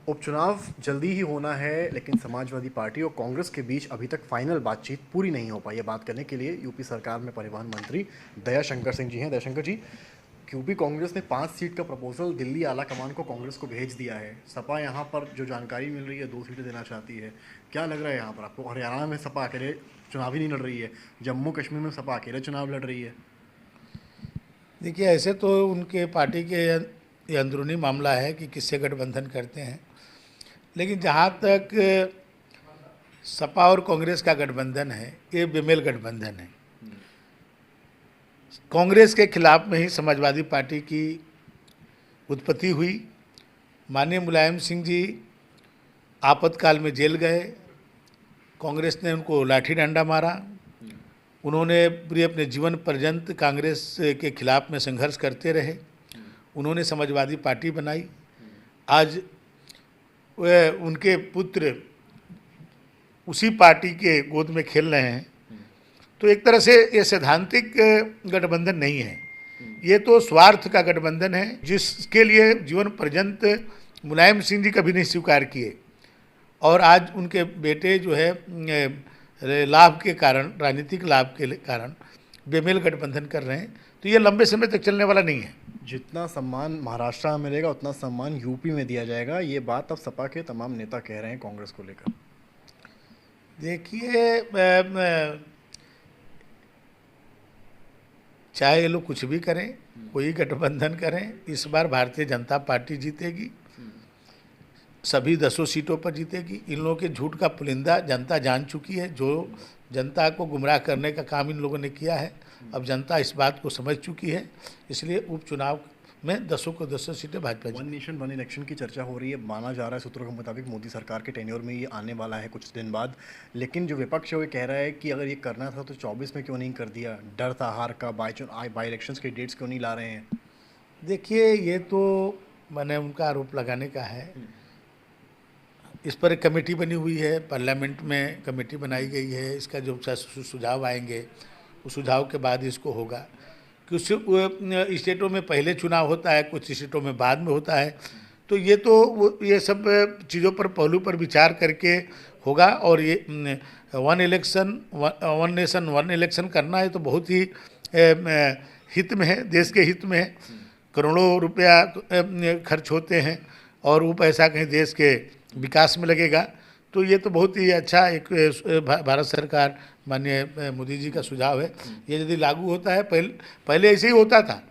उपचुनाव जल्दी ही होना है, लेकिन समाजवादी पार्टी और कांग्रेस के बीच अभी तक फाइनल बातचीत पूरी नहीं हो पाई है। बात करने के लिए यूपी सरकार में परिवहन मंत्री दयाशंकर सिंह जी हैं। दयाशंकर जी, यूपी कांग्रेस ने 5 सीट का प्रपोजल दिल्ली आला कमान को कांग्रेस को भेज दिया है। सपा यहाँ पर जो जानकारी मिल रही है 2 सीटें देना चाहती है। क्या लग रहा है यहाँ पर आपको? हरियाणा में सपा अकेले चुनाव ही नहीं लड़ रही है, जम्मू कश्मीर में सपा अकेले चुनाव लड़ रही है। देखिए, ऐसे तो उनके पार्टी के ये अंदरूनी मामला है कि किससे गठबंधन करते हैं, लेकिन जहाँ तक सपा और कांग्रेस का गठबंधन है, ये बेमेल गठबंधन है। कांग्रेस के खिलाफ में ही समाजवादी पार्टी की उत्पत्ति हुई। माननीय मुलायम सिंह जी आपातकाल में जेल गए, कांग्रेस ने उनको लाठी डंडा मारा। उन्होंने पूरे अपने जीवन पर्यंत कांग्रेस के खिलाफ में संघर्ष करते रहे। उन्होंने समाजवादी पार्टी बनाई। आज वे उनके पुत्र उसी पार्टी के गोद में खेल रहे हैं। तो एक तरह से ये सैद्धांतिक गठबंधन नहीं है, ये तो स्वार्थ का गठबंधन है, जिसके लिए जीवन पर्यंत मुलायम सिंह जी कभी नहीं स्वीकार किए। और आज उनके बेटे जो है लाभ के कारण, राजनीतिक लाभ के कारण बेमेल गठबंधन कर रहे हैं। तो ये लंबे समय तक चलने वाला नहीं है। जितना सम्मान महाराष्ट्र में मिलेगा उतना सम्मान यूपी में दिया जाएगा, ये बात अब सपा के तमाम नेता कह रहे हैं कांग्रेस को लेकर। देखिए, चाहे ये लोग कुछ भी करें, कोई गठबंधन करें, इस बार भारतीय जनता पार्टी जीतेगी, सभी 10 सीटों पर जीतेगी। इन लोगों के झूठ का पुलिंदा जनता जान चुकी है। जो जनता को गुमराह करने का काम इन लोगों ने किया है, अब जनता इस बात को समझ चुकी है। इसलिए उपचुनाव में 10 को 10 सीटें Bhajpa. One nation one election की चर्चा हो रही है। माना जा रहा है सूत्रों के मुताबिक मोदी सरकार के टेन्योर में ये आने वाला है कुछ दिन बाद। लेकिन जो विपक्ष है वो कह रहा है कि अगर ये करना था तो 24 में क्यों नहीं कर दिया? डर था हार का, बाई इलेक्शंस के डेट्स क्यों नहीं ला रहे हैं? देखिए, ये तो मैंने उनका आरोप लगाने का है। इस पर एक कमेटी बनी हुई है, पार्लियामेंट में कमेटी बनाई गई है। इसका जो सुझाव आएंगे, उस सुझाव के बाद इसको होगा। कुछ स्टेटों में पहले चुनाव होता है, कुछ स्टेटों में बाद में होता है। तो ये सब चीज़ों पर, पहलू पर विचार करके होगा। और ये वन नेशन वन इलेक्शन करना है तो बहुत ही हित में है, देश के हित में है। करोड़ों रुपया खर्च होते हैं और वो पैसा कहीं देश के विकास में लगेगा। तो ये तो बहुत ही अच्छा एक भारत सरकार माननीय मोदी जी का सुझाव है। ये यदि लागू होता है, पहले ऐसे ही होता था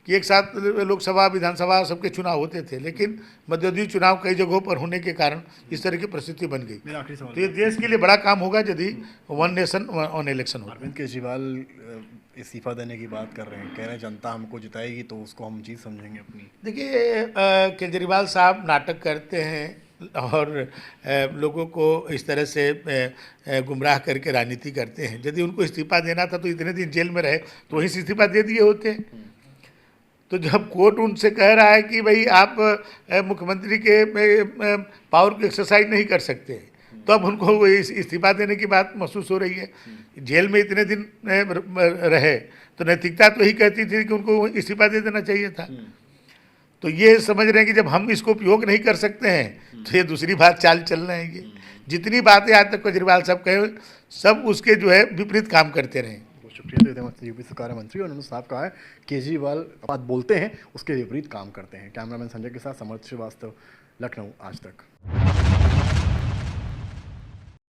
कि एक साथ लोकसभा विधानसभा सबके चुनाव होते थे, लेकिन मध्यावधि चुनाव कई जगहों पर होने के कारण इस तरह की परिस्थिति बन गई। तो ये देश के लिए बड़ा काम होगा यदि वन नेशन वन इलेक्शन हो। अरविंद केजरीवाल इस्तीफा देने की बात कर रहे हैं, कह रहे हैं जनता हमको जिताएगी तो उसको हम जीत समझेंगे अपनी। देखिए, केजरीवाल साहब नाटक करते हैं और लोगों को इस तरह से गुमराह करके राजनीति करते हैं। यदि उनको इस्तीफा देना था तो इतने दिन जेल में रहे तो वहीं से इस्तीफा दे दिए होते। तो जब कोर्ट उनसे कह रहा है कि भाई आप मुख्यमंत्री के पावर को एक्सरसाइज नहीं कर सकते, तो अब उनको वो इस्तीफा देने की बात महसूस हो रही है। जेल में इतने दिन रहे तो नैतिकता तो ही कहती थी कि उनको इस्तीफा दे देना चाहिए था। तो ये समझ रहे हैं कि जब हम इसको उपयोग नहीं कर सकते हैं तो ये दूसरी बात चाल चल रहे हैं। ये जितनी बातें आज तक केजरीवाल साहब कहे, सब उसके जो है विपरीत काम करते रहे। बहुत शुक्रिया यूपी सरकार मंत्री। और उन्होंने साफ कहा है केजरीवाल बात बोलते हैं उसके विपरीत काम करते हैं। कैमरामैन संजय के साथ समर्थ श्रीवास्तव, लखनऊ आज तक।